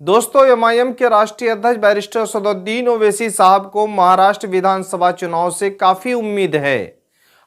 दोस्तों, एमआईएम के राष्ट्रीय अध्यक्ष बैरिस्टर असदुद्दीन ओवैसी साहब को महाराष्ट्र विधानसभा चुनाव से काफी उम्मीद है।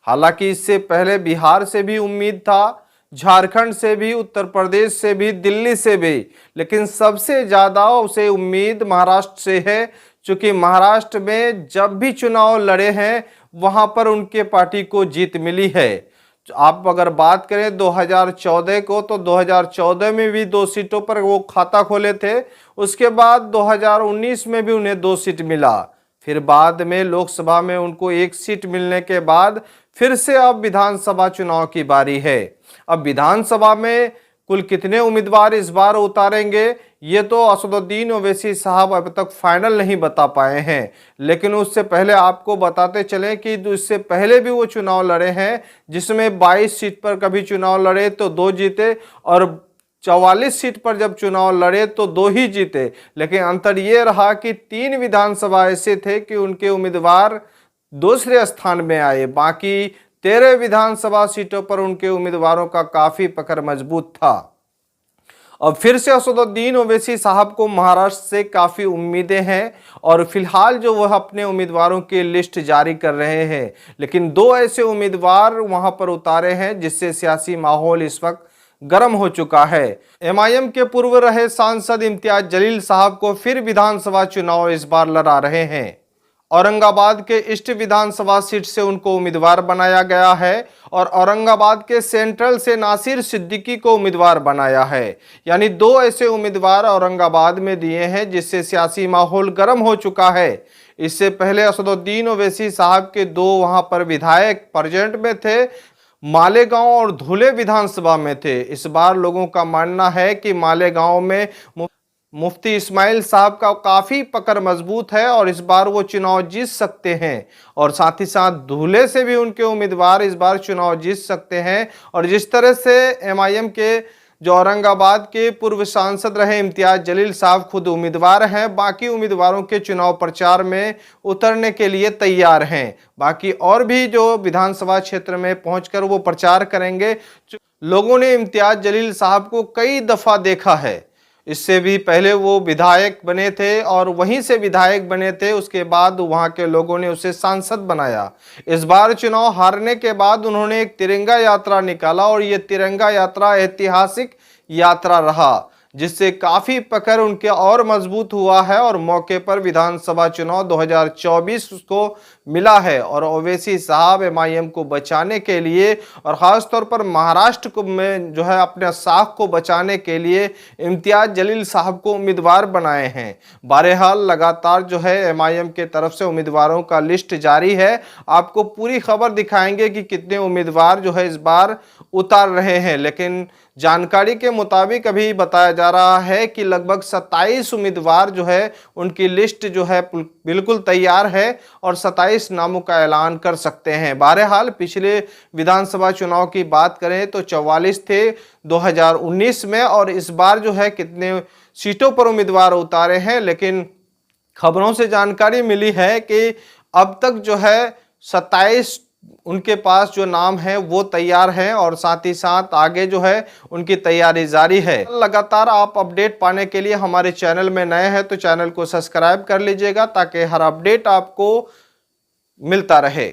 हालांकि इससे पहले बिहार से भी उम्मीद था, झारखंड से भी, उत्तर प्रदेश से भी, दिल्ली से भी, लेकिन सबसे ज्यादा उसे उम्मीद महाराष्ट्र से है। क्योंकि महाराष्ट्र में जब भी चुनाव लड़े हैं वहां पर उनके पार्टी को जीत मिली है। आप अगर बात करें 2014 को, तो 2014 में भी 2 सीटों पर वो खाता खोले थे। उसके बाद 2019 में भी उन्हें 2 सीट मिला। फिर बाद में लोकसभा में उनको 1 सीट मिलने के बाद फिर से अब विधानसभा चुनाव की बारी है। अब विधानसभा में कुल कितने उम्मीदवार इस बार उतारेंगे, ये तो असदुद्दीन ओवैसी साहब अब तक फाइनल नहीं बता पाए हैं। लेकिन उससे पहले आपको बताते चलें कि इससे पहले भी वो चुनाव लड़े हैं, जिसमें 22 सीट पर कभी चुनाव लड़े तो 2 जीते, और 44 सीट पर जब चुनाव लड़े तो 2 ही जीते। लेकिन अंतर ये रहा कि 3 विधानसभा ऐसे थे कि उनके उम्मीदवार दूसरे स्थान में आए। बाकी 13 विधानसभा सीटों पर उनके उम्मीदवारों का काफी पकड़ मजबूत था। अब फिर से असदुद्दीन ओवैसी साहब को महाराष्ट्र से काफी उम्मीदें हैं, और फिलहाल जो वह अपने उम्मीदवारों की लिस्ट जारी कर रहे हैं। लेकिन 2 ऐसे उम्मीदवार वहां पर उतारे हैं जिससे सियासी माहौल इस वक्त गर्म हो चुका है। एमआईएम के पूर्व रहे सांसद इम्तियाज जलील साहब को फिर विधानसभा चुनाव इस बार लड़ा रहे हैं। औरंगाबाद के ईस्ट विधानसभा सीट से उनको उम्मीदवार बनाया गया है, और औरंगाबाद के सेंट्रल से नासिर सिद्दीकी को उम्मीदवार बनाया है। यानी 2 ऐसे उम्मीदवार औरंगाबाद में दिए हैं, जिससे सियासी माहौल गर्म हो चुका है। इससे पहले असदुद्दीन ओवैसी साहब के 2 वहां पर विधायक प्रेजेंट में थे, मालेगांव और धुले विधानसभा में थे। इस बार लोगों का मानना है कि मालेगांव में मुफ्ती इस्माइल साहब का काफी पकड़ मजबूत है और इस बार वो चुनाव जीत सकते हैं, और साथ ही साथ धुले से भी उनके उम्मीदवार इस बार चुनाव जीत सकते हैं। और जिस तरह से एमआईएम के जो औरंगाबाद के पूर्व सांसद रहे इम्तियाज जलील साहब खुद उम्मीदवार हैं, बाकी उम्मीदवारों के चुनाव प्रचार में उतरने के लिए तैयार हैं। बाकी और भी जो विधानसभा क्षेत्र में पहुंचकर वो प्रचार करेंगे। लोगों ने इम्तियाज जलील साहब को कई दफा देखा है। इससे भी पहले वो विधायक बने थे, और वहीं से विधायक बने थे, उसके बाद वहां के लोगों ने उसे सांसद बनाया। इस बार चुनाव हारने के बाद उन्होंने एक तिरंगा यात्रा निकाला, और ये तिरंगा यात्रा ऐतिहासिक यात्रा रहा, जिससे काफी पकड़ उनके और मजबूत हुआ है, और मौके पर विधानसभा चुनाव 2024 को मिला है। और ओवैसी साहब एमआईएम को बचाने के लिए, और खासतौर पर महाराष्ट्र को में जो है अपने साख को बचाने के लिए इम्तियाज जलील साहब को उम्मीदवार बनाए हैं। बहरहाल लगातार जो है एमआईएम के तरफ से उम्मीदवारों का लिस्ट जारी है। आपको पूरी खबर दिखाएंगे कि कितने उम्मीदवार जो है इस बार उतार रहे हैं। लेकिन जानकारी के मुताबिक अभी बताया जा रहा है कि लगभग 27 उम्मीदवार जो है उनकी लिस्ट जो है बिल्कुल तैयार है, और 27 नामों का ऐलान कर सकते हैं। बहरहाल पिछले विधानसभा चुनाव की बात करें तो 44 थे 2019 में, और इस बार जो है कितने सीटों पर उम्मीदवार उतारे हैं। लेकिन खबरों से जानकारी मिली है कि अब तक जो है 27 उनके पास जो नाम है वो तैयार हैं, और साथ ही साथ आगे जो है उनकी तैयारी जारी है। लगातार आप अपडेट पाने के लिए हमारे चैनल में नए हैं तो चैनल को सब्सक्राइब कर लीजिएगा, ताकि हर अपडेट आपको मिलता रहे।